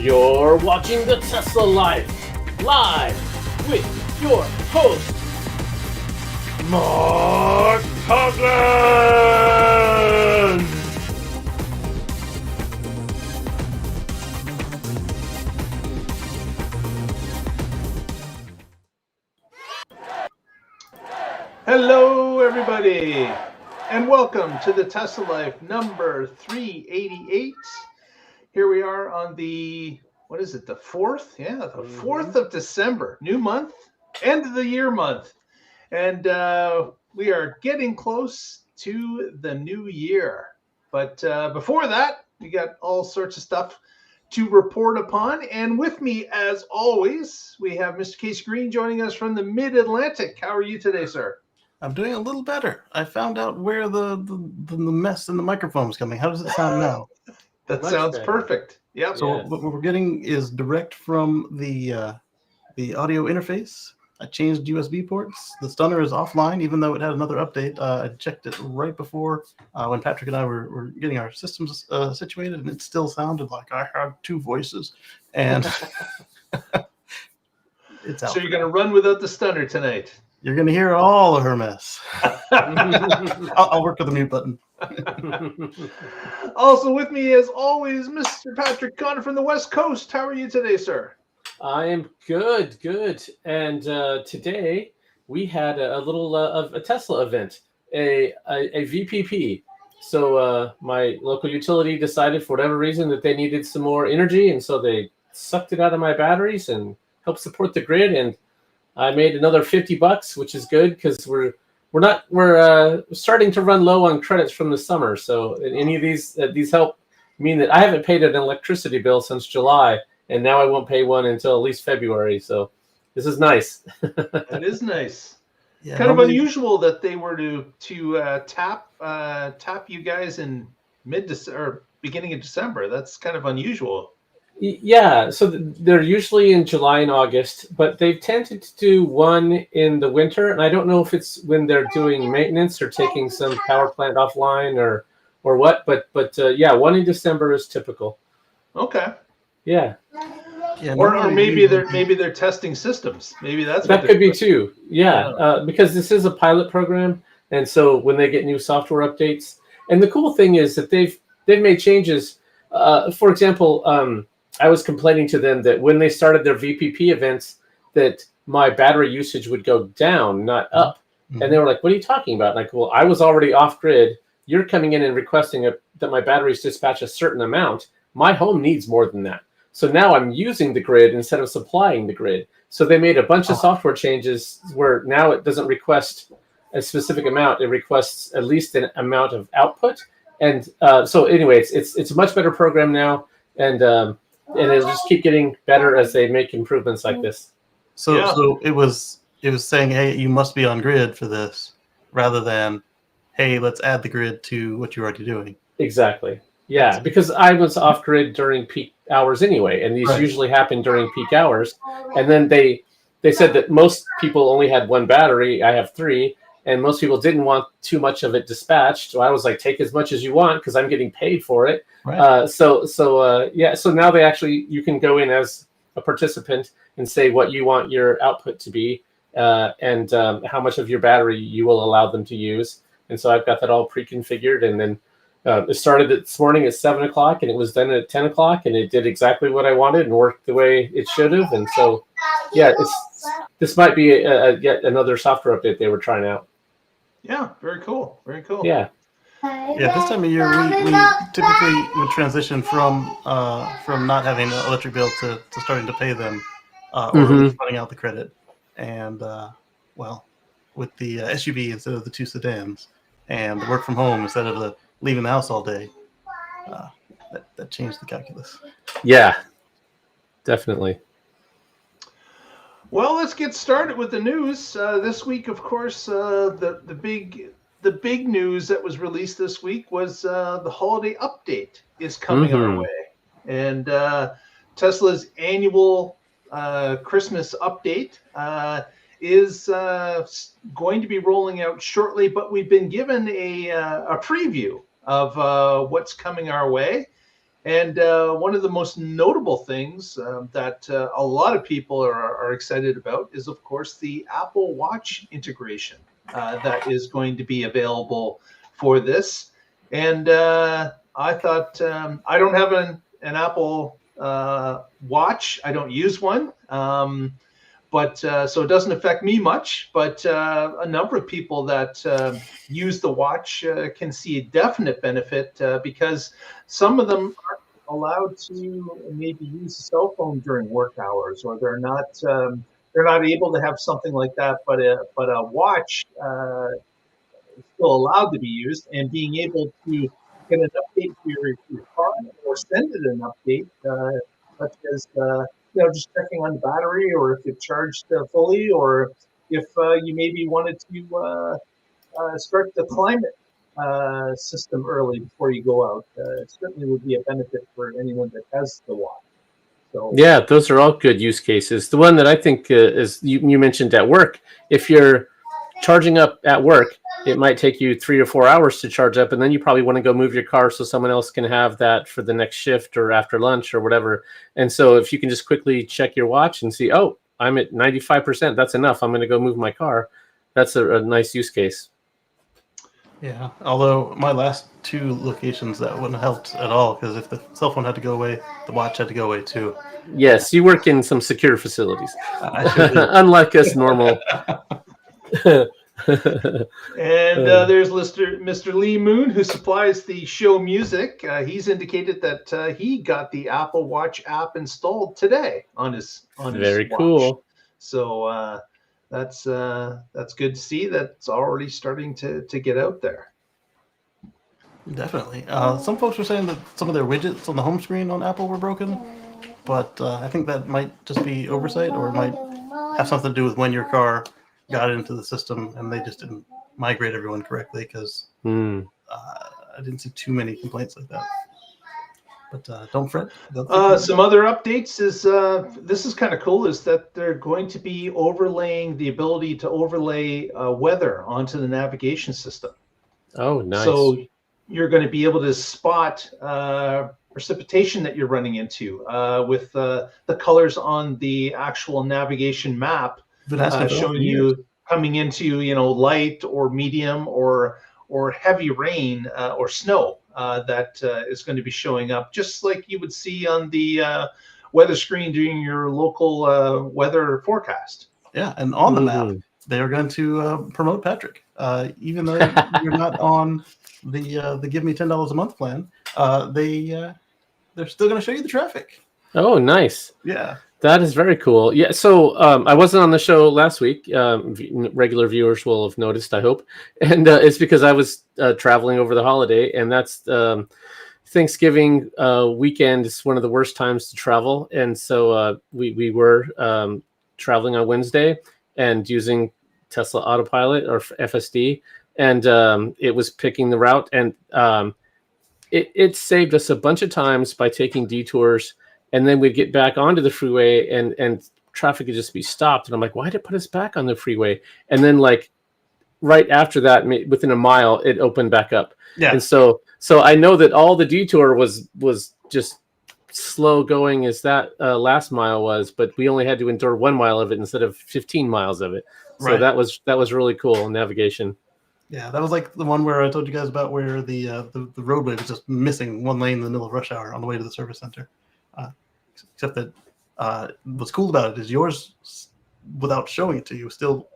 You're watching the Tesla Life, live with your host, Mark Coughlin. Hello, everybody, and welcome to the Tesla Life number 388. Here we are on the, what is it, the 4th? Yeah, the 4th of December, new month, end of the year month. And we are getting close to the new year. But before that, we got all sorts of stuff to report upon. And with me, as always, we have Mr. Casey Green joining us from the Mid-Atlantic. How are you today, sir? I'm doing a little better. I found out where the mess in the microphone is coming. How does it sound now? That Much sounds better. perfect. Yep. So Yes. what we're getting is direct from the audio interface. I changed USB ports. The stunner is offline, even though it had another update. I checked it right before when Patrick and I were getting our systems situated, and it still sounded like I had two voices. And it's out. So you're going to run without the stunner tonight. You're going to hear all of her mess. I'll work with the mute button. Also with me, as always, Mr. Patrick Connor from the West Coast. How are you today, sir? I am good. And today we had a little of a Tesla event, a VPP. So my local utility decided for whatever reason that they needed some more energy, and so they sucked it out of my batteries and helped support the grid. And I made another $50, which is good because we're starting to run low on credits from the summer. So any of these help mean that I haven't paid an electricity bill since July, and now I won't pay one until at least February. So this is nice. That is nice. Yeah, Kind normally- of unusual that they were to tap you guys in or beginning of December. That's kind of unusual. Yeah, so they're usually in July and August, but they've tended to do one in the winter, and I don't know if it's when they're doing maintenance or taking some power plant offline or what, but yeah, one in December is typical. Okay. Yeah. Yeah, Or normally maybe we- they're testing systems. Maybe that's That what could be too. Yeah, because this is a pilot program, and so when they get new software updates, and the cool thing is that they've made changes. For example, I was complaining to them that when they started their VPP events, that my battery usage would go down, not up. Mm-hmm. And they were like, "What are you talking about?" Like, well, I was already off grid. You're coming in and requesting that my batteries dispatch a certain amount. My home needs more than that. So now I'm using the grid instead of supplying the grid. So they made a bunch of software changes where now it doesn't request a specific amount. It requests at least an amount of output. And so anyway, it's a much better program now. And it'll just keep getting better as they make improvements like this. So it was saying, hey, you must be on grid for this, rather than, hey, let's add the grid to what you're already doing. Exactly. Yeah, because I was off grid during peak hours anyway, and these usually happen during peak hours. And then they said that most people only had one battery. I have 3, and most people didn't want too much of it dispatched. So I was like, take as much as you want because I'm getting paid for it. Right. So now you can go in as a participant and say what you want your output to be, and how much of your battery you will allow them to use. And so I've got that all pre-configured, and then it started this morning at 7 o'clock, and it was done at 10 o'clock, and it did exactly what I wanted and worked the way it should have. And so, yeah, this might be yet another software update they were trying out. Yeah, very cool. Very cool. Yeah. Yeah, this time of year we typically would transition from not having an electric bill to starting to pay them, or running out the credit, and with the SUV instead of the 2 sedans, and the work from home instead of the leaving the house all day, that changed the calculus. Yeah, definitely. Well, let's get started with the news. This week, of course, the big news that was released this week was the holiday update is coming our way. And Tesla's annual Christmas update is going to be rolling out shortly, but we've been given a preview of what's coming our way. And one of the most notable things that a lot of people are excited about is, of course, the Apple Watch integration that is going to be available for this. And I thought, I don't have an Apple Watch. I don't use one. But so it doesn't affect me much, but a number of people that use the watch can see a definite benefit because some of them aren't allowed to maybe use a cell phone during work hours, or they're not able to have something like that. But a watch is still allowed to be used, and being able to get an update to your car or send it an update, such as just checking on the battery, or if it charged fully, or if you maybe wanted to start the climate system early before you go out. It certainly would be a benefit for anyone that has the watch. So yeah, those are all good use cases. The one that I think is you mentioned at work. If you're charging up at work, it might take you 3 or 4 hours to charge up, and then you probably want to go move your car so someone else can have that for the next shift or after lunch or whatever. And so if you can just quickly check your watch and see, oh, I'm at 95%, that's enough, I'm going to go move my car. That's a nice use case. Yeah, although my last 2 locations, that wouldn't have helped at all, because if the cell phone had to go away, the watch had to go away too. Yes, you work in some secure facilities. Unlike us normal. And there's Mr. Lee Moon, who supplies the show music. He's indicated that he got the Apple Watch app installed today on his Very watch. Cool. So that's good to see. That's already starting to get out there. Definitely. Some folks were saying that some of their widgets on the home screen on Apple were broken, but I think that might just be oversight, or it might have something to do with when your car got into the system and they just didn't migrate everyone correctly, because I didn't see too many complaints like that. But don't fret. Some other updates is this is kind of cool, is that they're going to be overlaying the ability to overlay weather onto the navigation system. Oh, nice. So you're going to be able to spot precipitation that you're running into with the colors on the actual navigation map. Showing you coming into light or medium or heavy rain or snow that is going to be showing up, just like you would see on the weather screen during your local weather forecast. Yeah, and on the map they are going to promote Patrick, even though you're not on the give me $10 a month plan. They're still going to show you the traffic. Oh, nice. Yeah. That is very cool. Yeah, so I wasn't on the show last week. Regular viewers will have noticed, I hope. And it's because I was traveling over the holiday, and that's Thanksgiving weekend is one of the worst times to travel. And so we were traveling on Wednesday and using Tesla Autopilot or FSD, and it was picking the route. And it saved us a bunch of times by taking detours. And then we'd get back onto the freeway and traffic would just be stopped. And I'm like, why did it put us back on the freeway? And then like right after that, within a mile, it opened back up. Yeah. And so I know that all the detour was just slow going as that last mile was, but we only had to endure 1 mile of it instead of 15 miles of it. So that was really cool navigation. Yeah, that was like the one where I told you guys about, where the roadway was just missing 1 lane in the middle of rush hour on the way to the service center. Except that what's cool about it is yours, without showing it to you, still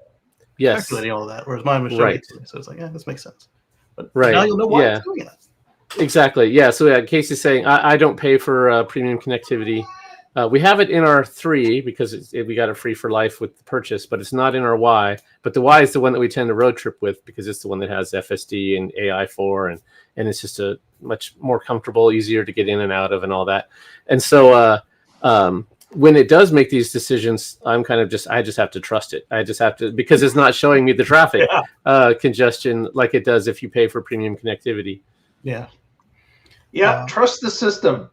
calculating all of that, whereas mine was showing it to me. So it's like, yeah, this makes sense. But now you'll know why it's doing it. Exactly. Yeah. So Casey's saying I don't pay for premium connectivity. We have it in our 3 because we got it free for life with the purchase, but it's not in our Y. But the Y is the one that we tend to road trip with because it's the one that has FSD and AI4, and it's just a much more comfortable, easier to get in and out of and all that. And so when it does make these decisions, I just have to trust it. I just have to, because it's not showing me the traffic congestion like it does if you pay for premium connectivity. Yeah. Yeah. Trust the system.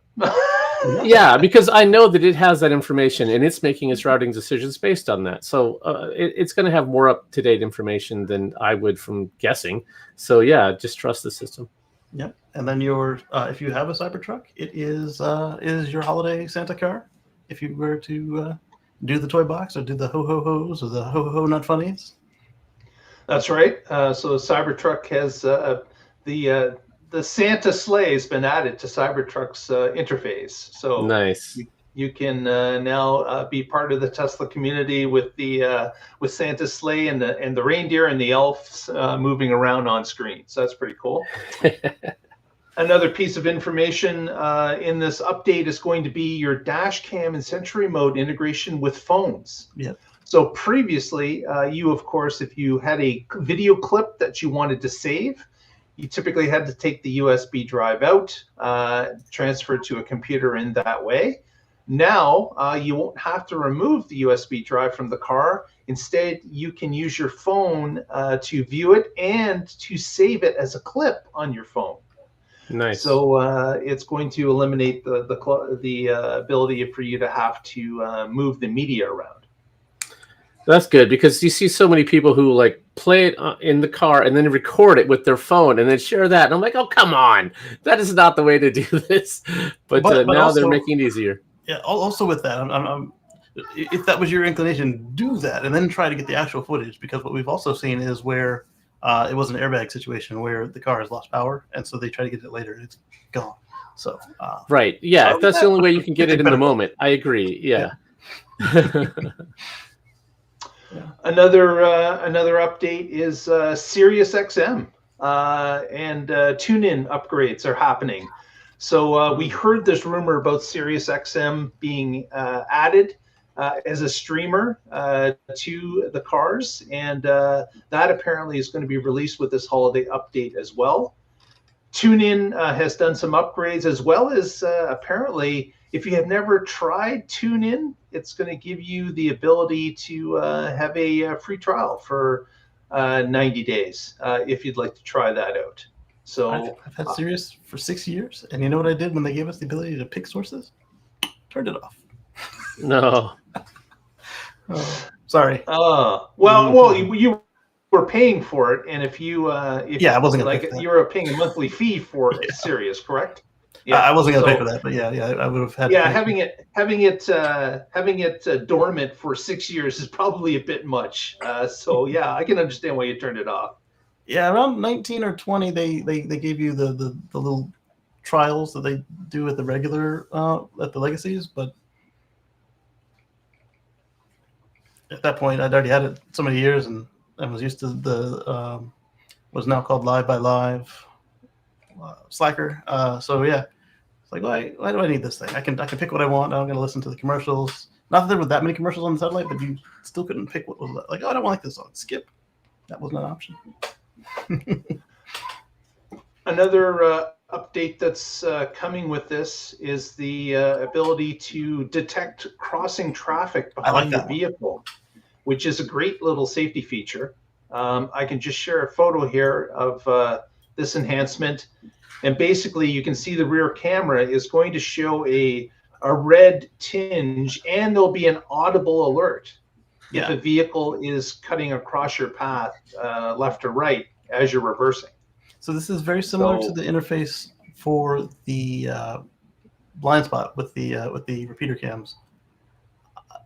Yeah, because I know that it has that information and it's making its routing decisions based on that. So it's going to have more up-to-date information than I would from guessing. So yeah, just trust the system. Yep. And then your if you have a Cybertruck, it is your holiday Santa car. If you were to do the toy box or do the ho ho ho's or the ho ho ho not funnies. That's right. So Cybertruck has the Santa sleigh has been added to Cybertruck's interface. So Nice. you can now be part of the Tesla community with the with Santa's sleigh and the reindeer and the elves moving around on screen. So that's pretty cool. Another piece of information in this update is going to be your dash cam and Sentry mode integration with phones. Yeah. So previously, you, of course, if you had a video clip that you wanted to save, you typically had to take the USB drive out, transfer it to a computer in that way. Now, you won't have to remove the USB drive from the car. Instead, you can use your phone to view it and to save it as a clip on your phone. Nice. So it's going to eliminate the ability for you to have to move the media around. That's good, because you see so many people who like play it in the car and then record it with their phone and then share that. And I'm like, oh, come on. That is not the way to do this. But now also, they're making it easier. Yeah, also with that, if that was your inclination, do that and then try to get the actual footage, because what we've also seen is where it was an airbag situation where the car has lost power, and so they try to get it later and it's gone. So right. Yeah, if that's the only way you can get it in the moment. I agree. Yeah. Another update is SiriusXM and tune-in upgrades are happening. So we heard this rumor about SiriusXM being added as a streamer to the cars, and that apparently is going to be released with this holiday update as well. TuneIn has done some upgrades, as well as apparently, if you have never tried TuneIn, it's going to give you the ability to have a free trial for 90 days if you'd like to try that out. So I've had Sirius for 6 years, and you know what I did when they gave us the ability to pick sources? Turned it off. No. Oh, sorry. Well, you were paying for it, and if I wasn't like you were paying a monthly fee for Sirius, correct? Yeah, I wasn't going to pay for that, but yeah, I would have had. Yeah, having it dormant for 6 years is probably a bit much. So yeah, I can understand why you turned it off. Yeah, around 19 or 20, they gave you the little trials that they do at the regular at the legacies, but at that point, I'd already had it so many years and was used to the what's now called Live by Live Slacker. So yeah, it's like why do I need this thing? I can pick what I want. I'm going to listen to the commercials. Not that there were that many commercials on the satellite, but you still couldn't pick what was like. Oh, I don't like this song. Skip. That wasn't an option. Another update that's coming with this is the ability to detect crossing traffic behind the vehicle, which is a great little safety feature. I can just share a photo here of this enhancement, and basically you can see the rear camera is going to show a red tinge, and there'll be an audible alert if a vehicle is cutting across your path, left or right, as you're reversing. So this is very similar to the interface for the blind spot with the repeater cams.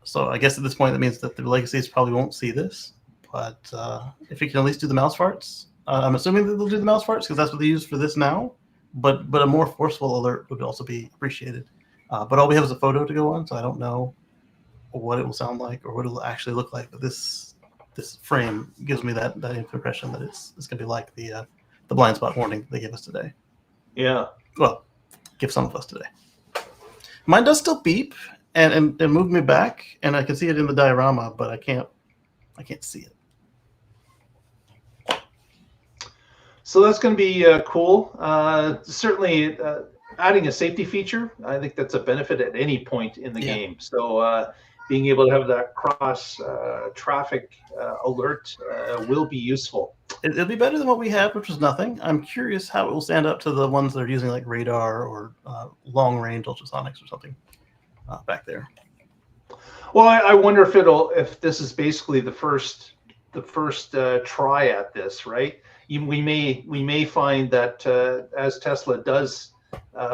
So I guess at this point that means that the legacies probably won't see this, but if you can at least do the mouse farts, I'm assuming that they'll do the mouse farts because that's what they use for this now. But a more forceful alert would also be appreciated. But all we have is a photo to go on, so I don't know what it will sound like or what it will actually look like. But this frame gives me that impression that it's going to be like the blind spot warning they gave us today. Yeah. Well, give some of us today. Mine does still beep and move me back, and I can see it in the diorama, but I can't see it. So that's going to be cool. Certainly adding a safety feature, I think that's a benefit at any point in the game. So being able to have that cross traffic alert will be useful. It'll be better than what we had, which was nothing. I'm curious how it will stand up to the ones that are using like radar or long range ultrasonics or something back there. Well, I wonder if this is basically the first try at this, right? we may find that as Tesla does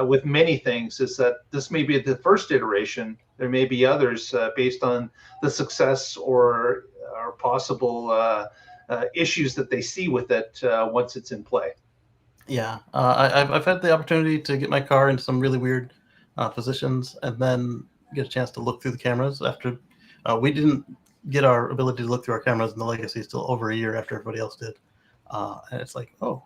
with many things, is that this may be the first iteration. There may be others based on the success or possible issues that they see with it once it's in play. Yeah, I've had the opportunity to get my car into some really weird positions, and then get a chance to look through the cameras after we didn't get our ability to look through our cameras in the Legacy till over a year after everybody else did. And it's like, oh,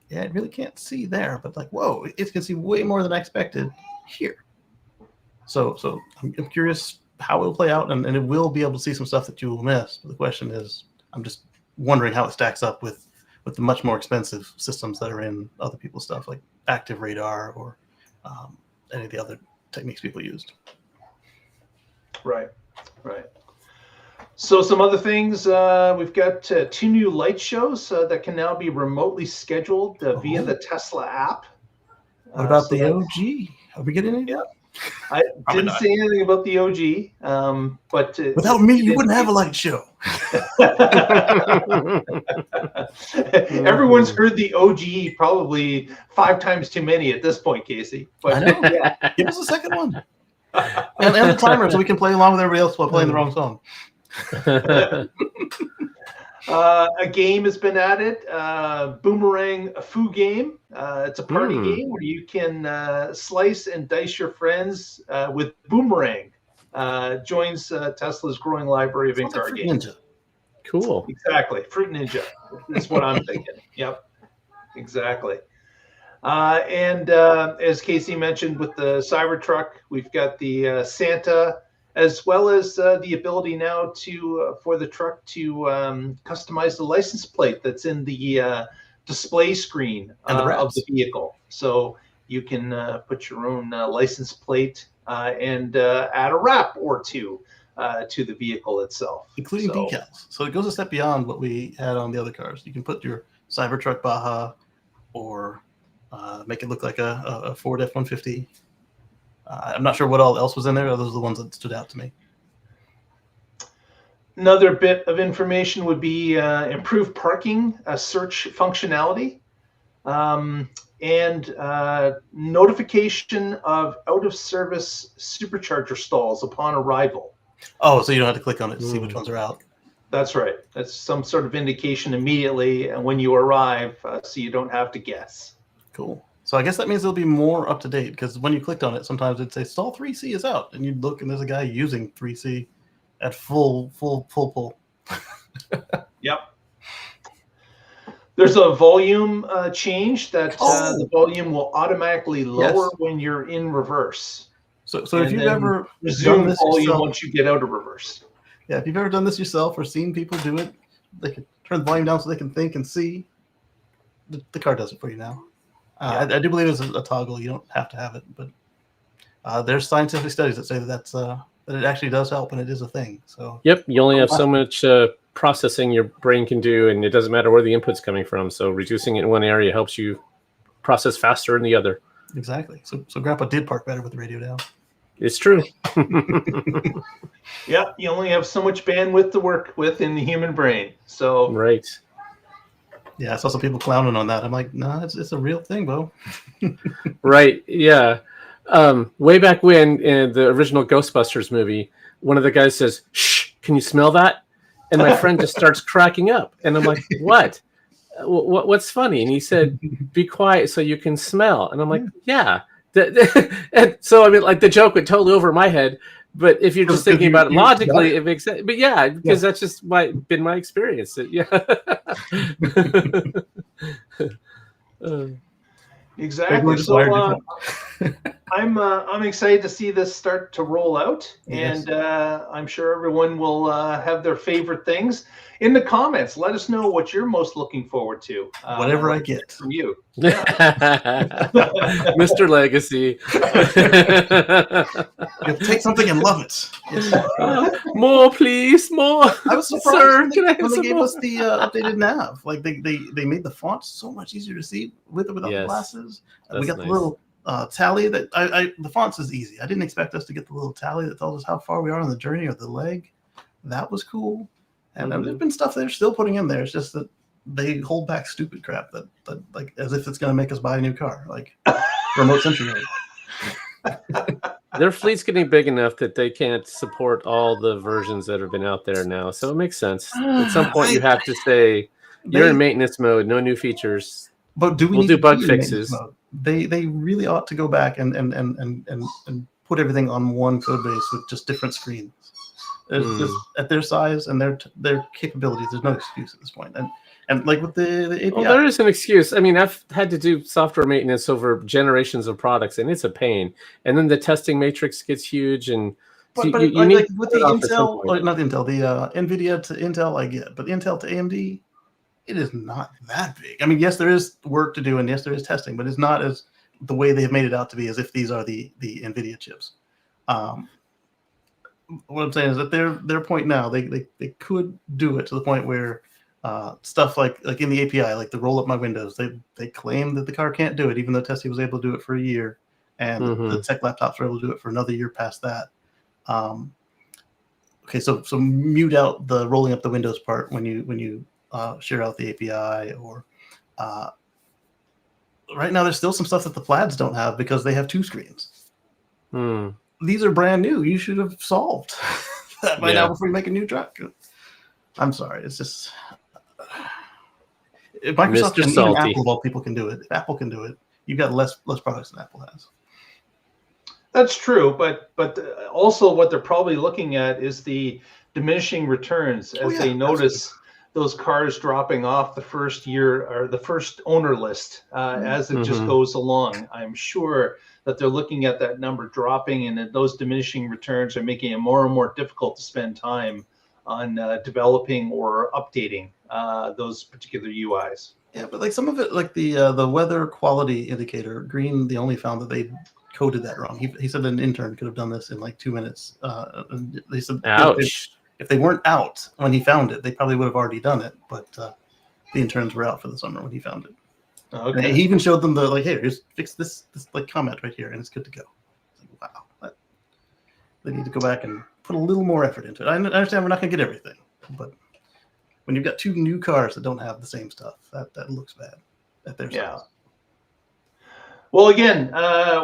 yeah, it really can't see there, but like, whoa, it can see way more than I expected here. So I'm curious how it'll play out, and it will be able to see some stuff that you will miss. But the question is, I'm just wondering how it stacks up with the much more expensive systems that are in other people's stuff, like active radar or any of the other techniques people used. Right. So some other things, we've got 2 new light shows that can now be remotely scheduled via the Tesla app. What about the OG? Are we getting any? Yeah. I didn't say anything about the OG, but without me, you wouldn't have a light show. Everyone's heard the OG probably 5 times too many at this point, Casey. But I know. Yeah. Give us a second one. And the timer so we can play along with everybody else while playing the wrong song. A game has been added, Boomerang Foo game. It's a party game where you can slice and dice your friends with Boomerang. Joins Tesla's growing library of in-car games. Ninja. Cool. Exactly. Fruit Ninja is what I'm thinking. Yep. Exactly. And as Casey mentioned with the Cybertruck, we've got the Santa, as well as the ability now to for the truck to customize the license plate that's in the display screen of the vehicle. So you can put your own license plate and add a wrap or two to the vehicle itself. Including decals. So it goes a step beyond what we had on the other cars. You can put your Cybertruck Baja or make it look like a Ford F-150. I'm not sure what all else was in there. Those are the ones that stood out to me. Another bit of information would be improved parking search functionality and notification of out-of-service supercharger stalls upon arrival. Oh, so you don't have to click on it to see which ones are out. That's right. That's some sort of indication immediately when you arrive, so you don't have to guess. Cool. So I guess that means it'll be more up to date, because when you clicked on it, sometimes it'd say stall 3C is out, and you'd look and there's a guy using 3C at full pull. Yep. There's a volume change that the volume will automatically lower when you're in reverse. So if you've ever resume done this volume yourself, once you get out of reverse. Yeah, if you've ever done this yourself or seen people do it, they can turn the volume down so they can think and see. The car does it for you now. I do believe it's a toggle. You don't have to have it, but there's scientific studies that say that it actually does help, and it is a thing. So yep, you only have so much processing your brain can do, and it doesn't matter where the input's coming from. So reducing it in one area helps you process faster in the other. Exactly. So Grandpa did park better with the radio down. It's true. Yeah, you only have so much bandwidth to work with in the human brain. So right. Yeah, I saw some people clowning on that. I'm like, nah, it's a real thing, Bo. Right. Yeah. Way back when in the original Ghostbusters movie, one of the guys says, "Shh, can you smell that?" And my friend just starts cracking up, and I'm like, "What? What's funny?" And he said, "Be quiet so you can smell." And I'm like, "Yeah." And so I mean, like the joke went totally over my head. But if you're just thinking about it logically, it makes sense. But yeah, because that's just been my experience. Exactly. So I'm excited to see this start to roll out, and I'm sure everyone will have their favorite things in the comments. Let us know what you're most looking forward to. Whatever I get from you, Mr. Legacy. Take something and love it. Yes. More, please, more. I was surprised Sir, when they gave us the updated nav. Like they made the font so much easier to see with or without the glasses. We got the little tally that the fonts is easy. I didn't expect us to get the little tally that tells us how far we are on the journey or the leg. That was cool. And there's been stuff they're still putting in there. It's just that they hold back stupid crap that like as if it's going to make us buy a new car, like remote sentry mode. Their fleet's getting big enough that they can't support all the versions that have been out there now. So it makes sense. At some point, you have to say, you're in maintenance mode, no new features. But do we'll do bug fixes? They really ought to go back and put everything on one code base with just different screens. Just, at their size and their capabilities, there's no excuse at this point. And like with the API, well, there is an excuse. I mean, I've had to do software maintenance over generations of products, and it's a pain. And then the testing matrix gets huge, and but you need with the Intel, or not Intel, the NVIDIA to Intel, I get, but Intel to AMD, it is not that big. I mean, yes, there is work to do, and yes, there is testing, but it's not as the way they have made it out to be, as if these are the NVIDIA chips. What I'm saying is that their point now, they could do it to the point where stuff like in the API, like the roll up my windows, they claim that the car can't do it, even though Tesla was able to do it for a year, and the tech laptops were able to do it for another year past that. Okay, so mute out the rolling up the windows part when you share out the API, or right now there's still some stuff that the Plaids don't have because they have two screens. These are brand new. You should have solved that by now before you make a new truck. I'm sorry. It's just if Microsoft and even Apple, of all people, can do it. If Apple can do it, you've got less products than Apple has. That's true, but also what they're probably looking at is the diminishing returns as they notice those cars dropping off the first year or the first owner list as it just goes along. I'm sure that they're looking at that number dropping, and that those diminishing returns are making it more and more difficult to spend time on developing or updating those particular UIs. Yeah, but like some of it, like the weather quality indicator, Green, they only found that they coded that wrong. He said an intern could have done this in like 2 minutes. They said, ouch. If they weren't out when he found it, they probably would have already done it. But the interns were out for the summer when he found it. Okay. And he even showed them the like, hey, just fix this like comment right here, and it's good to go. Like, wow, they need to go back and put a little more effort into it. I understand we're not going to get everything, but when you've got two new cars that don't have the same stuff, that looks bad at their size. Well, again,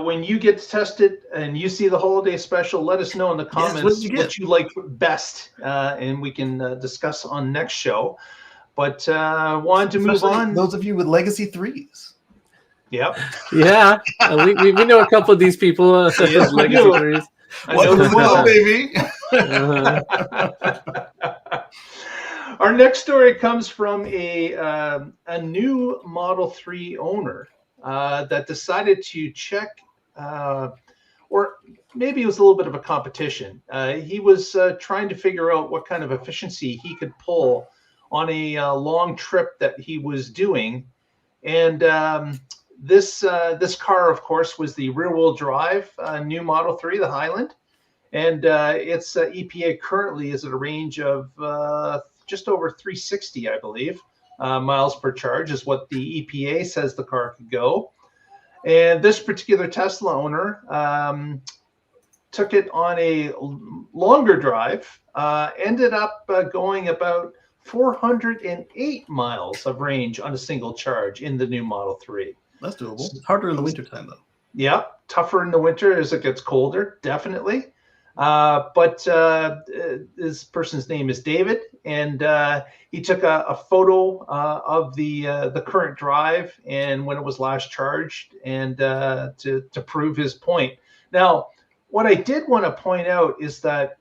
when you get tested and you see the holiday special, let us know in the comments what you like best, and we can discuss on next show. But wanted to move on. Those of you with Legacy 3s. Yep. Yeah. We know a couple of these people. Yes, Legacy 3s. I know them well, baby. Our next story comes from a new Model 3 owner that decided to check, or maybe it was a little bit of a competition. He was trying to figure out what kind of efficiency he could pull on a long trip that he was doing. And this car, of course, was the rear-wheel drive new Model 3, the Highland. And its EPA currently is at a range of just over 360, I believe, miles per charge is what the EPA says the car could go. And this particular Tesla owner took it on a longer drive, ended up going about 408 miles of range on a single charge in the new Model 3. That's doable. It's harder in the wintertime, though. Yeah, tougher in the winter as it gets colder, definitely. But this person's name is David, and he took a photo of the current drive and when it was last charged, and to prove his point. Now, what I did want to point out is that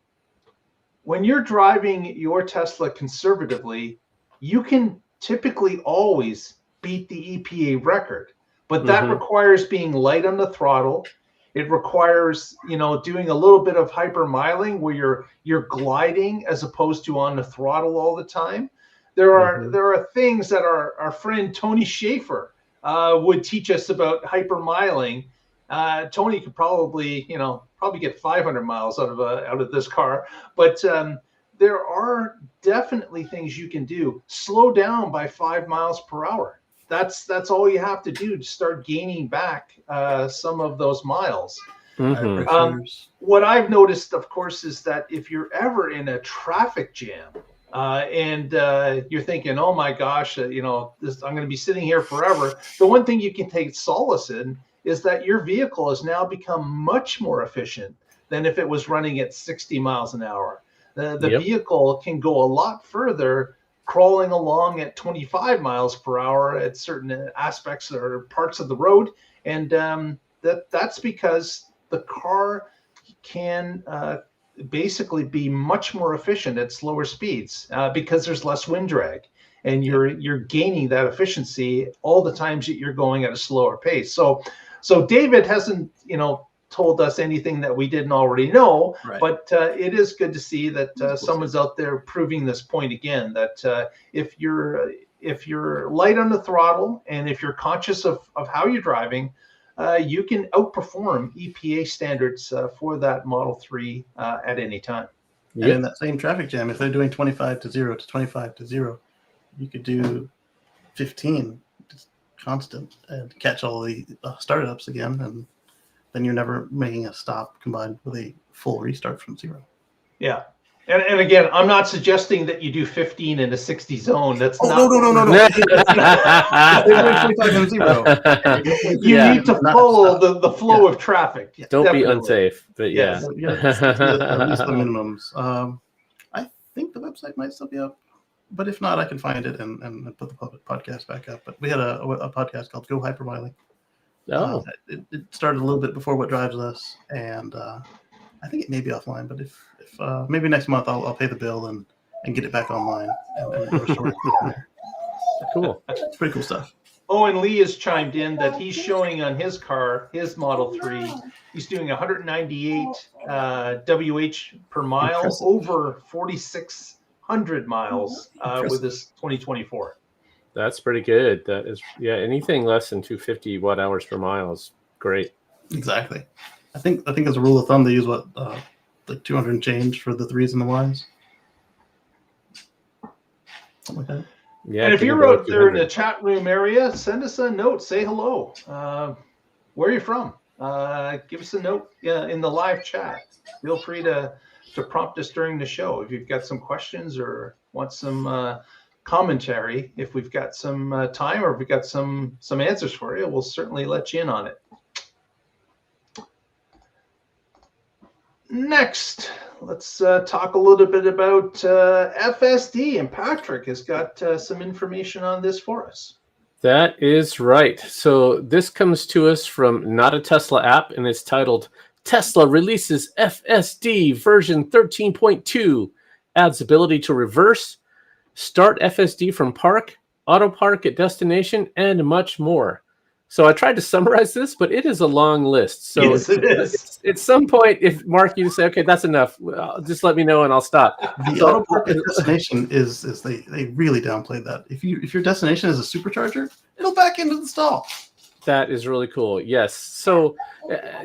when you're driving your Tesla conservatively, you can typically always beat the EPA record, but that requires being light on the throttle. It requires, doing a little bit of hypermiling where you're gliding as opposed to on the throttle all the time. There are things that our friend Tony Schaefer would teach us about hypermiling. Tony could probably get 500 miles out of this car, but there are definitely things you can do. Slow down by 5 miles per hour. That's all you have to do to start gaining back some of those miles. What I've noticed, of course, is that if you're ever in a traffic jam, and you're thinking, oh my gosh, I'm going to be sitting here forever. The one thing you can take solace in is that your vehicle has now become much more efficient than if it was running at 60 miles an hour. The vehicle can go a lot further crawling along at 25 miles per hour at certain aspects or parts of the road. And that's because the car can basically be much more efficient at slower speeds because there's less wind drag, and you're gaining that efficiency all the times that you're going at a slower pace. So David hasn't told us anything that we didn't already know, right. But it is good to see that someone's out there proving this point again, that if you're light on the throttle and if you're conscious of how you're driving, you can outperform EPA standards for that Model 3 at any time. And in that same traffic jam, if they're doing 25 to 0 to 25 to 0, you could do 15 just constant and catch all the startups again, and then you're never making a stop combined with a full restart from 0. Yeah. And again, I'm not suggesting that you do 15 in a 60 zone. That's not. No. You need to follow the flow of traffic. Don't be unsafe, but at least the minimums. I think the website might still be up, but if not, I can find it and put the podcast back up. But we had a podcast called Go Hypermiling. It started a little bit before What Drives Us, and I think it may be offline, but if maybe next month I'll pay the bill and get it back online and restore it there. Cool. It's pretty cool stuff. Oh, and Lee has chimed in that he's showing on his car, his Model 3, he's doing 198 WH per mile. Impressive. Over 4,600 miles with this 2024. That's pretty good. That is, anything less than 250 watt hours per mile is great. Exactly. I think as a rule of thumb, they use like 200 and change for the 3s and the Ys. Something like that. Yeah. And if you're out there in the chat room area, send us a note. Say hello. Where are you from? Give us a note in the live chat. Feel free to prompt us during the show if you've got some questions or want some commentary. If we've got some time or if we've got some answers for you, we'll certainly let you in on it. Next, let's talk a little bit about FSD, and Patrick has got some information on this for us. That is right. So this comes to us from Not a Tesla app, and it's titled Tesla releases FSD version 13.2, adds ability to reverse, start FSD from park, Autopark at destination, and much more. So I tried to summarize this, but it is a long list. So yes, it is. At some point, if Mark, you say, okay, that's enough, just let me know and I'll stop. The Autopark at destination is they really downplayed that. If your destination is a supercharger, it'll back into the stall. That is really cool. Yes. So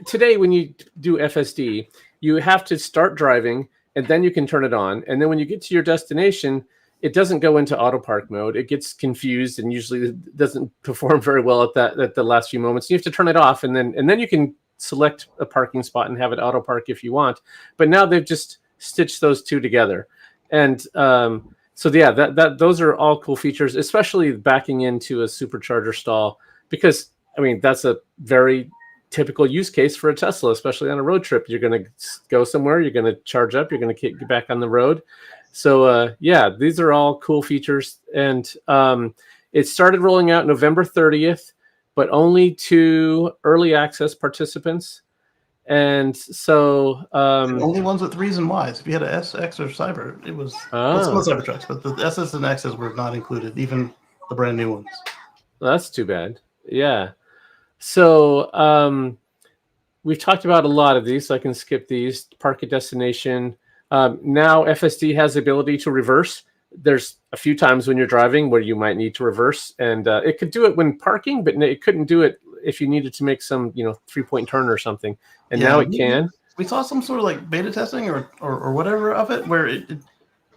today, when you do FSD, you have to start driving and then you can turn it on. And then when you get to your destination, it doesn't go into Autopark mode. It gets confused and usually doesn't perform very well at the last few moments. You have to turn it off, and then you can select a parking spot and have it Autopark if you want. But now they've just stitched those two together, and those are all cool features, especially backing into a supercharger stall, because I mean that's a very typical use case for a Tesla, especially on a road trip. You're going to go somewhere, you're going to charge up, you're going to get back on the road. So these are all cool features, and it started rolling out November 30th, but only to early access participants. And so only ones with 3s and Ys. If you had an S, X, or Cyber, it was well, Cybertrucks, but the S's and X's were not included, even the brand new ones. Well, that's too bad. Yeah. So we've talked about a lot of these, so I can skip these. Park at destination. Now FSD has the ability to reverse. There's a few times when you're driving where you might need to reverse, and it could do it when parking, but it couldn't do it if you needed to make some 3-point turn or something. And now it can. We saw some sort of like beta testing or whatever of it where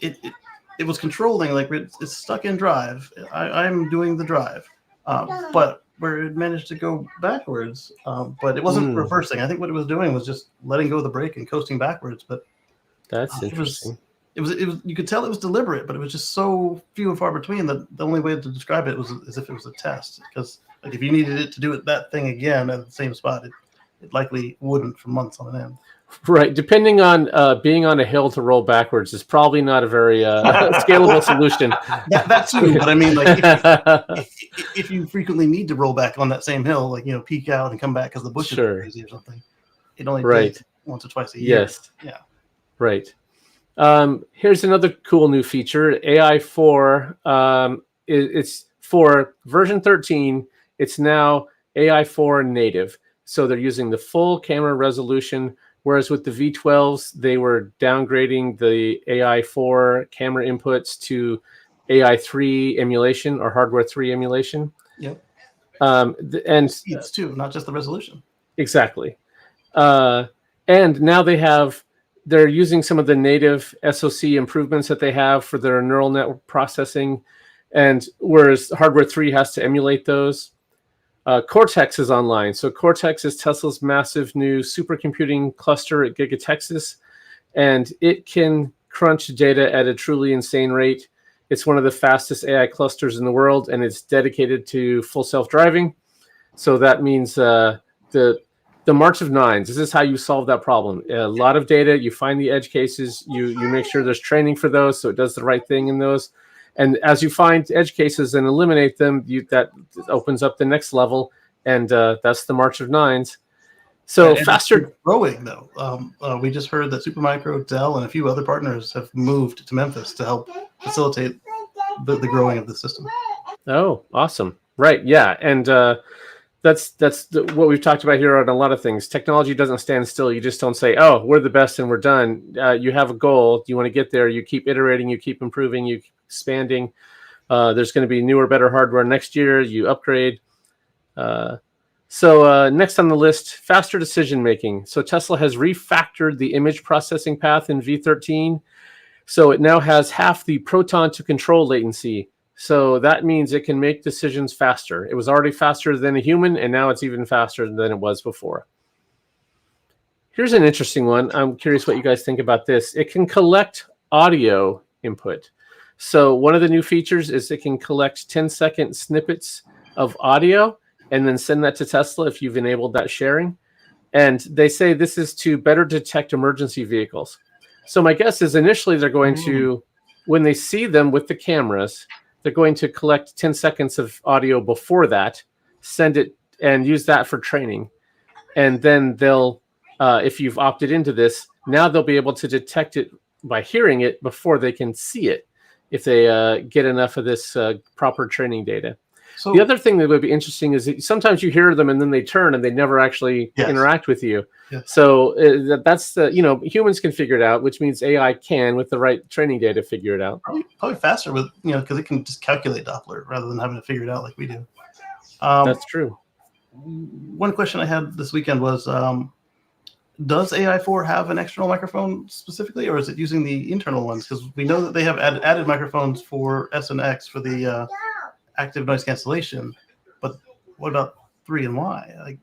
it was controlling, like it's stuck in drive. I'm doing the drive, but where it managed to go backwards, but it wasn't reversing. I think what it was doing was just letting go of the brake and coasting backwards, but that's interesting. it was you could tell it was deliberate, but it was just so few and far between that the only way to describe it was as if it was a test. Because like if you needed it to do that thing again at the same spot, it likely wouldn't for months on end. Right. Depending on being on a hill to roll backwards is probably not a very scalable solution. That too, but I mean, like if you frequently need to roll back on that same hill, like peek out and come back because the bushes are crazy or something, it only takes once or twice a year. Yes. Yeah. Right. Here's another cool new feature. AI4. It's for version 13. It's now AI4 native. So they're using the full camera resolution. Whereas with the V12s, they were downgrading the AI4 camera inputs to AI3 emulation or hardware 3 emulation. Yep. And speeds too, not just the resolution. Exactly. And now they're using some of the native SoC improvements that they have for their neural network processing. And whereas hardware 3 has to emulate those. Cortex is online. So Cortex is Tesla's massive new supercomputing cluster at Giga Texas, and it can crunch data at a truly insane rate. It's one of the fastest AI clusters in the world, and it's dedicated to full self-driving. So that means the March of Nines. This is how you solve that problem. A lot of data. You find the edge cases. You make sure there's training for those, so it does the right thing in those. And as you find edge cases and eliminate them, that opens up the next level, and that's the March of Nines. So faster growing though. We just heard that Supermicro, Dell, and a few other partners have moved to Memphis to help facilitate the growing of the system. Oh, awesome! Right, yeah, and that's what we've talked about here on a lot of things. Technology doesn't stand still. You just don't say, "Oh, we're the best and we're done." You have a goal. You want to get there. You keep iterating. You keep improving. You keep expanding. There's going to be newer, better hardware next year. You upgrade. So next on the list, faster decision making. So Tesla has refactored the image processing path in V13. So it now has half the proton to control latency. So that means it can make decisions faster. It was already faster than a human, and now it's even faster than it was before. Here's an interesting one. I'm curious what you guys think about this. It can collect audio input. So one of the new features is it can collect 10-second snippets of audio and then send that to Tesla if you've enabled that sharing. And they say this is to better detect emergency vehicles. So my guess is initially they're going to, when they see them with the cameras, they're going to collect 10 seconds of audio before that, send it, and use that for training. And then they'll, if you've opted into this, now they'll be able to detect it by hearing it before they can see it, if they get enough of this proper training data. So the other thing that would be interesting is that sometimes you hear them and then they turn and they never actually interact with you. Yes. So that's the, humans can figure it out, which means AI can, with the right training data, figure it out. Probably faster with, because it can just calculate Doppler rather than having to figure it out like we do. That's true. One question I had this weekend was, does AI4 have an external microphone specifically, or is it using the internal ones? Because we know that they have added microphones for S and X for the active noise cancellation, but what about 3 and Y?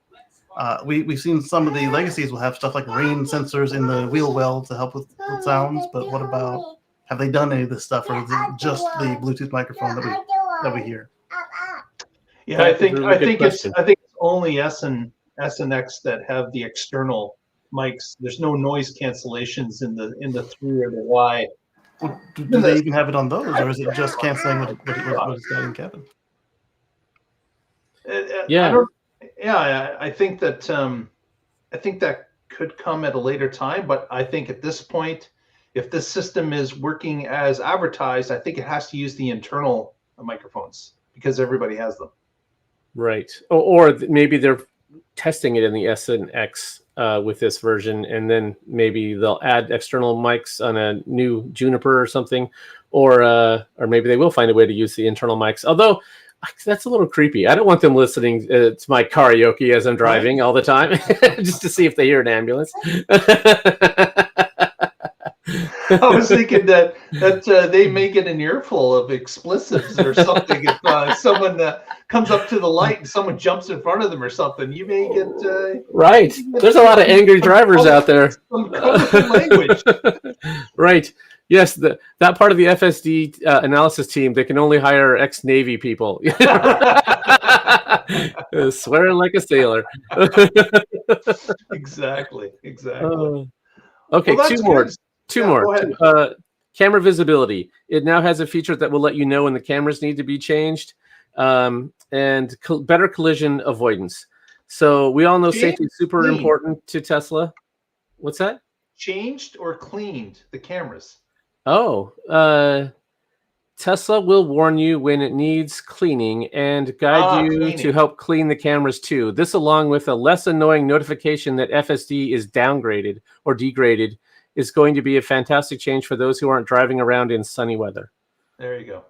We've seen some of the legacies will have stuff like rain sensors in the wheel well to help with sounds, but what about, have they done any of this stuff, or is it just the Bluetooth microphone that we hear? Yeah, I think it's only S and X that have the external mics. There's no noise cancellations in the 3 or the Y. Well, do they even have it on those, or is it just canceling what it's got in cabin? I think that could come at a later time, but I think at this point, if this system is working as advertised, I think it has to use the internal microphones because everybody has them. Right, or maybe they're testing it in the S and X with this version, and then maybe they'll add external mics on a new Juniper or something, or maybe they will find a way to use the internal mics. Although that's a little creepy. I don't want them listening to my karaoke as I'm driving all the time, just to see if they hear an ambulance. I was thinking that they may get an earful of expletives or something if someone comes up to the light and someone jumps in front of them or something. You may get right. There's a lot of angry drivers out there. Some colorful language. Right. Yes, that part of the FSD analysis team, they can only hire ex-Navy people. Swearing like a sailor. Exactly. Okay, Well, that's good. Two Yeah, more. go ahead. Camera visibility. It now has a feature that will let you know when the cameras need to be changed, and better collision avoidance. So we all know safety is super important to Tesla. What's that? Changed or cleaned the cameras? Oh, Tesla will warn you when it needs cleaning and guide you to help clean the cameras too. This, along with a less annoying notification that FSD is downgraded or degraded, is going to be a fantastic change for those who aren't driving around in sunny weather. There you go.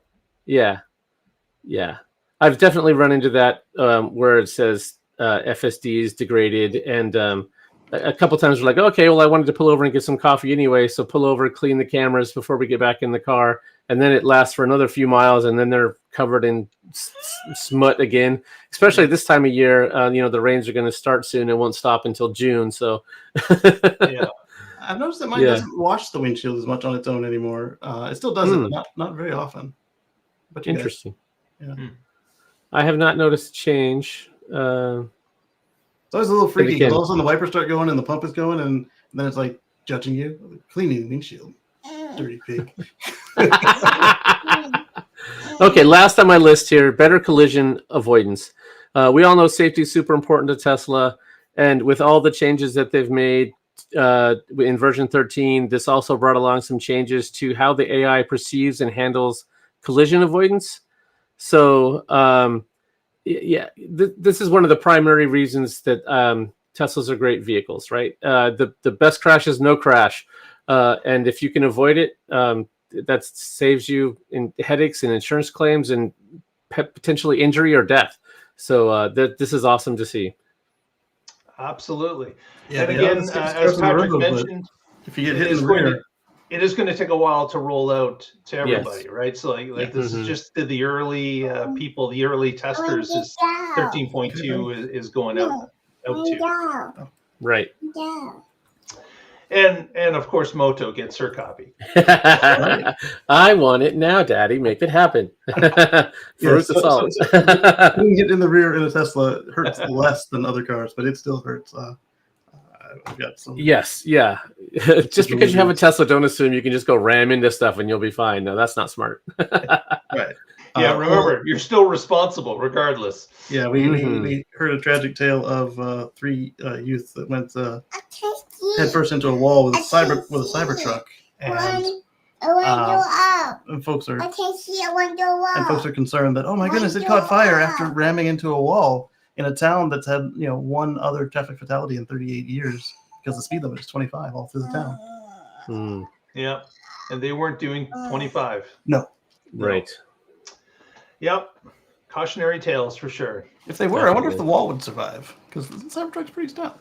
Yeah. I've definitely run into that where it says FSD is degraded, and a couple times we're like, okay, well, I wanted to pull over and get some coffee anyway, so pull over, clean the cameras before we get back in the car, and then it lasts for another few miles, and then they're covered in smut again. Especially this time of year, the rains are going to start soon and won't stop until June. So, yeah, I've noticed that mine doesn't wash the windshield as much on its own anymore. It still does it, but not very often. But interesting. Yeah. I have not noticed a change. It's always a little freaky because all of a sudden the wipers start going and the pump is going, and then it's like judging you, cleaning the windshield. Dirty pig. Okay, last on my list here, better collision avoidance. We all know safety is super important to Tesla, and with all the changes that they've made in version 13, this also brought along some changes to how the AI perceives and handles collision avoidance. So, this is one of the primary reasons that Teslas are great vehicles, right? The best crash is no crash. And if you can avoid it, that saves you in headaches and insurance claims and potentially injury or death. So this is awesome to see. Absolutely. Yeah, and again, as Patrick mentioned, if you get hit in the rear, it is going to take a while to roll out to everybody, right? So like this is just to the early people, the early testers. Is 13.2 is going out to. Right. And of course, Moto gets her copy. I want it now, Daddy. Make it happen. Fruits of salt. Getting hit in the rear in a Tesla hurts less than other cars, but it still hurts. I've got some. Yes, yeah. Just because you have a Tesla, don't assume you can just go ram into stuff and you'll be fine. No, that's not smart. Right. Yeah, remember, you're still responsible regardless. Yeah, we heard a tragic tale of 3 youth that went headfirst into a wall with a Cybertruck, and folks are concerned that, oh my goodness, it caught fire after ramming into a wall in a town that's had one other traffic fatality in 38 years because the speed limit is 25 all through the town. Yeah, and they weren't doing 25. No. Right. Yep. Cautionary tales for sure. If they were, I wonder if the wall would survive, because the Cybertruck's pretty stout.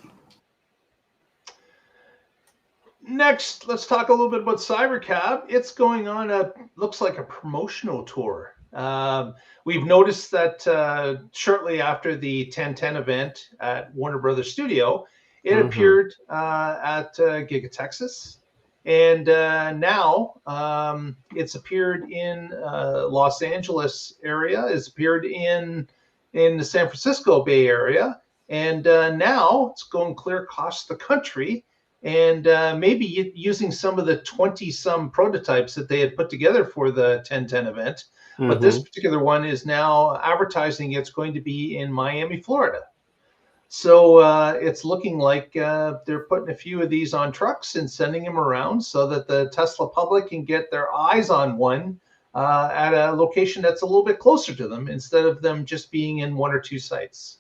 Next, let's talk a little bit about Cybercab. It's going on looks like a promotional tour. We've noticed that shortly after the 1010 event at Warner Brothers Studio, it appeared at Giga Texas. And now it's appeared in Los Angeles area. It's appeared in the San Francisco Bay Area. And now it's going clear across the country. And maybe using some of the 20-some prototypes that they had put together for the 1010 event. But this particular one is now advertising it's going to be in Miami, Florida. So it's looking like they're putting a few of these on trucks and sending them around so that the Tesla public can get their eyes on one at a location that's a little bit closer to them instead of them just being in 1 or 2 sites.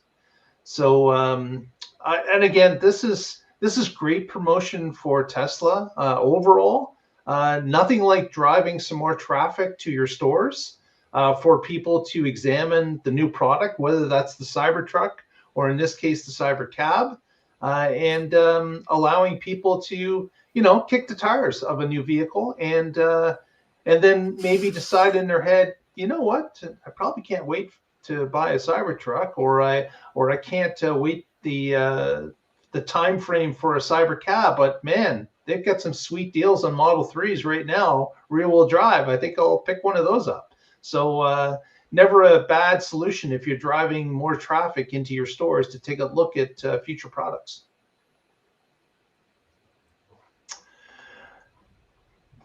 So, and again, this is great promotion for Tesla overall. Nothing like driving some more traffic to your stores for people to examine the new product, whether that's the Cybertruck or in this case, the Cybercab, and allowing people to, kick the tires of a new vehicle and then maybe decide in their head, you know what, I probably can't wait to buy a Cybertruck, or I can't wait the time frame for a Cybercab, but man, they've got some sweet deals on Model 3s right now, rear-wheel drive. I think I'll pick one of those up. So never a bad solution if you're driving more traffic into your stores to take a look at future products.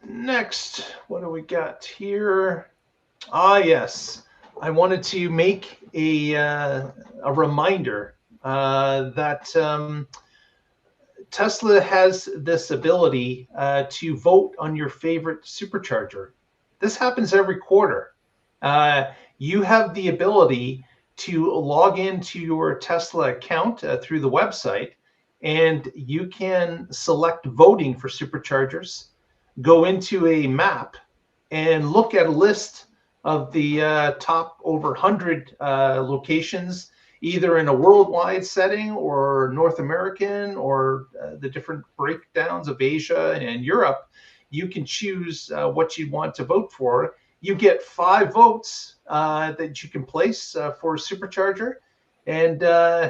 Next, what do we got here? Yes, I wanted to make a reminder that Tesla has this ability to vote on your favorite supercharger. This happens every quarter. You have the ability to log into your Tesla account through the website, and you can select voting for superchargers, go into a map, and look at a list of the top over 100 locations, either in a worldwide setting or North American or the different breakdowns of Asia and Europe. You can choose what you want to vote for. You get 5 votes that you can place for a supercharger and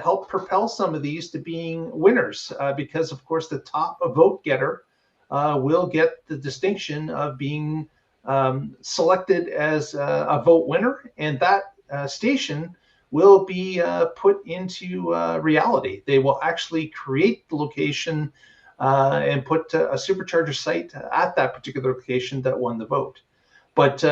help propel some of these to being winners because, of course, the top vote getter will get the distinction of being selected as a vote winner, and that station will be put into reality. They will actually create the location and put a supercharger site at that particular location that won the vote. But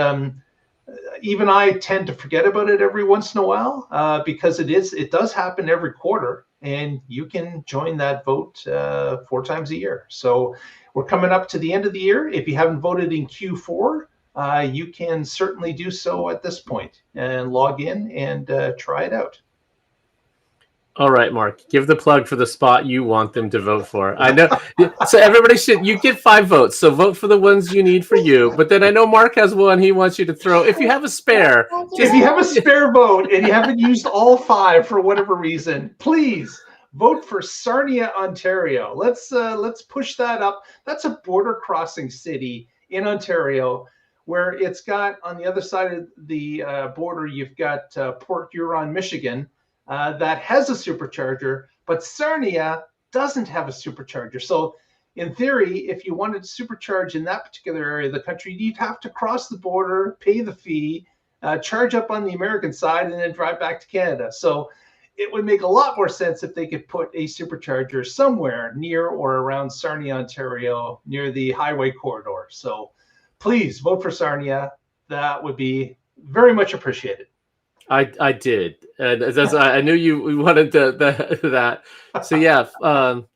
even I tend to forget about it every once in a while because it does happen every quarter, and you can join that vote 4 times a year. So we're coming up to the end of the year. If you haven't voted in Q4, you can certainly do so at this point and log in and try it out. All right, Mark, give the plug for the spot you want them to vote for. I know. So everybody you get 5 votes. So vote for the ones you need for you. But then I know Mark has one he wants you to throw. If you have a spare. If you have a spare vote and you haven't used all 5 for whatever reason, please vote for Sarnia, Ontario. Let's push that up. That's a border crossing city in Ontario, where it's got on the other side of the border, you've got Port Huron, Michigan, that has a supercharger, but Sarnia doesn't have a supercharger. So in theory, if you wanted to supercharge in that particular area of the country, you'd have to cross the border, pay the fee, charge up on the American side, and then drive back to Canada. So it would make a lot more sense if they could put a supercharger somewhere near or around Sarnia, Ontario, near the highway corridor. So please vote for Sarnia. That would be very much appreciated. I did. I knew you wanted that. So yeah,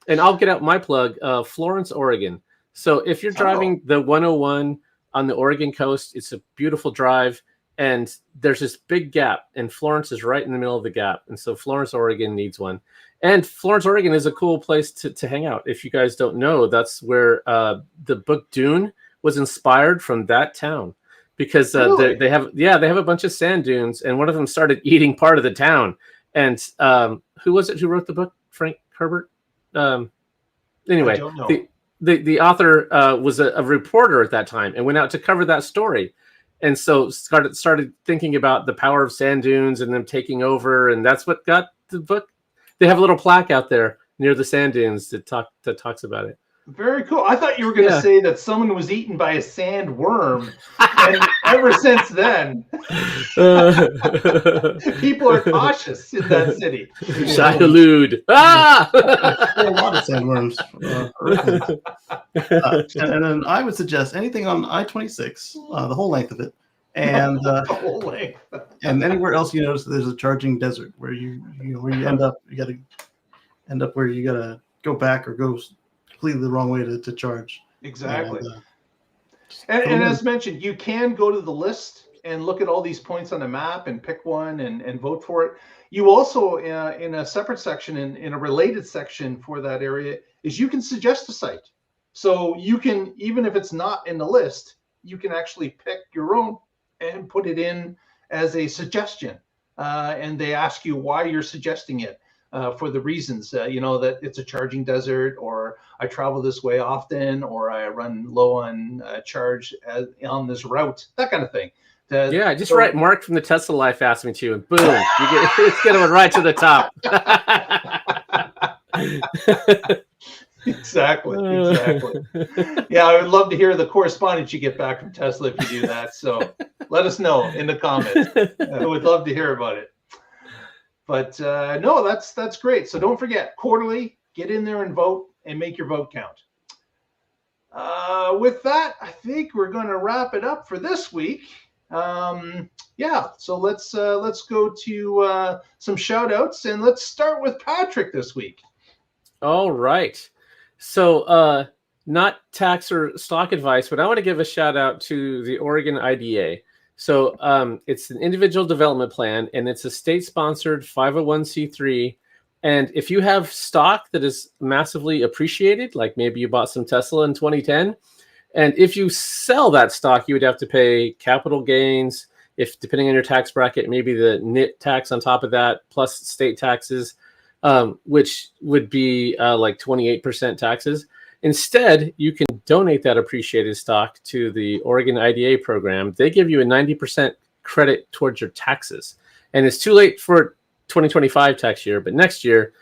and I'll get out my plug. Florence, Oregon. So if you're driving the 101 on the Oregon coast, it's a beautiful drive, and there's this big gap, and Florence is right in the middle of the gap, and so Florence, Oregon needs one. And Florence, Oregon is a cool place to hang out. If you guys don't know, that's where the book Dune was inspired from that town. Because really? they have a bunch of sand dunes, and one of them started eating part of the town. And who was it who wrote the book? Frank Herbert. Anyway, I don't know. The author was a reporter at that time and went out to cover that story, and so started thinking about the power of sand dunes and them taking over, and that's what got the book. They have a little plaque out there near the sand dunes that talks about it. Very cool. I thought you were going to say that someone was eaten by a sandworm, and ever since then, people are cautious in that city. Shai-Hulud. Ah! There are a lot of sandworms. And then I would suggest anything on I-26, the whole length of it, and the whole length. And anywhere else you notice that there's a charging desert where you end up, you got to end up where you got to go back or go completely the wrong way to charge. Exactly. And as mentioned, you can go to the list and look at all these points on the map and pick one and vote for it. You also, in a separate section, in a related section for that area, is you can suggest a site. So you can, even if it's not in the list, you can actually pick your own and put it in as a suggestion. And they ask you why you're suggesting it. For the reasons, that it's a charging desert, or I travel this way often, or I run low on charge on this route, that kind of thing. Just write Mark from the Tesla Life asked me to, and boom, it's going right to the top. Exactly. Yeah, I would love to hear the correspondence you get back from Tesla if you do that. So let us know in the comments. I would love to hear about it. But no, that's great. So don't forget, quarterly, get in there and vote and make your vote count. With that, I think we're going to wrap it up for this week. Yeah, so let's go to some shout outs, and let's start with Patrick this week. All right. So not tax or stock advice, but I want to give a shout out to the Oregon IDA. So it's an individual development plan, and it's a state-sponsored 501c3. And if you have stock that is massively appreciated, like maybe you bought some Tesla in 2010, and if you sell that stock, you would have to pay capital gains, if depending on your tax bracket, maybe the NIT tax on top of that, plus state taxes, which would be like 28% taxes. Instead, you can donate that appreciated stock to the Oregon IDA program. They give you a 90% credit towards your taxes. And it's too late for 2025 tax year, but next year,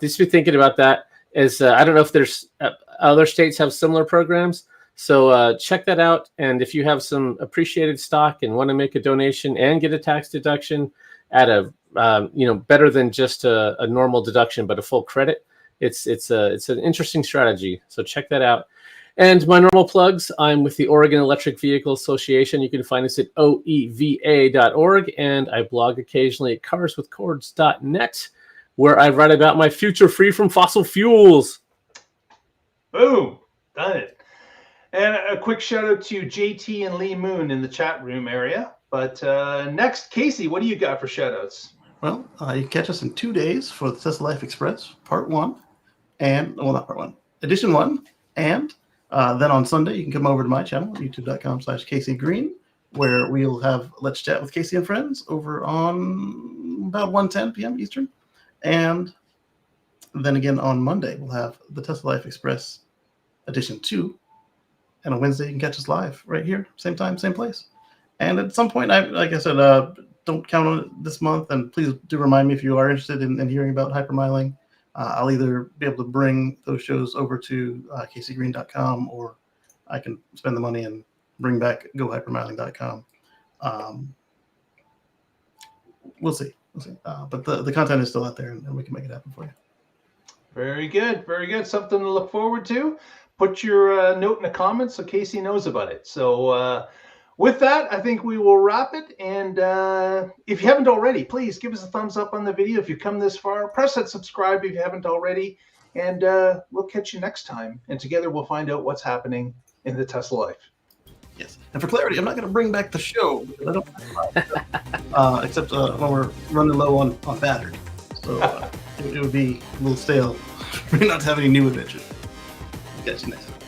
just be thinking about that. As I don't know if there's other states have similar programs. So check that out. And if you have some appreciated stock and want to make a donation and get a tax deduction at a better than just a normal deduction, but a full credit, it's an interesting strategy. So check that out. And my normal plugs, I'm with the Oregon Electric Vehicle Association. You can find us at oeva.org, and I blog occasionally at carswithcords.net, where I write about my future free from fossil fuels. Boom, done it. And a quick shout out to JT and Lee Moon in the chat room area. But next, Casey, what do you got for shout outs? Well, you can catch us in 2 days for the Tesla Life Express, part 1, and, well, not part 1, edition 1. And then on Sunday, you can come over to my channel, youtube.com/Casey Green, where we'll have Let's Chat with Casey and Friends over on about 1:10 p.m. Eastern. And then again on Monday, we'll have the Tesla Life Express edition 2. And on Wednesday, you can catch us live right here, same time, same place. And at some point, like I said, don't count on it this month. And please do remind me if you are interested in hearing about hypermiling. I'll either be able to bring those shows over to caseygreen.com, or I can spend the money and bring back gohypermiling.com. We'll see. But the content is still out there, and we can make it happen for you. Very good. Very good. Something to look forward to. Put your note in the comments so Casey knows about it. So with that, I think we will wrap it. And if you haven't already, please give us a thumbs up on the video. If you come this far, press that subscribe if you haven't already. And we'll catch you next time. And together we'll find out what's happening in the Tesla life. Yes. And for clarity, I'm not going to bring back the show. I don't, except when we're running low on battery. So it would be a little stale for me not to have any new adventures. Catch you next time.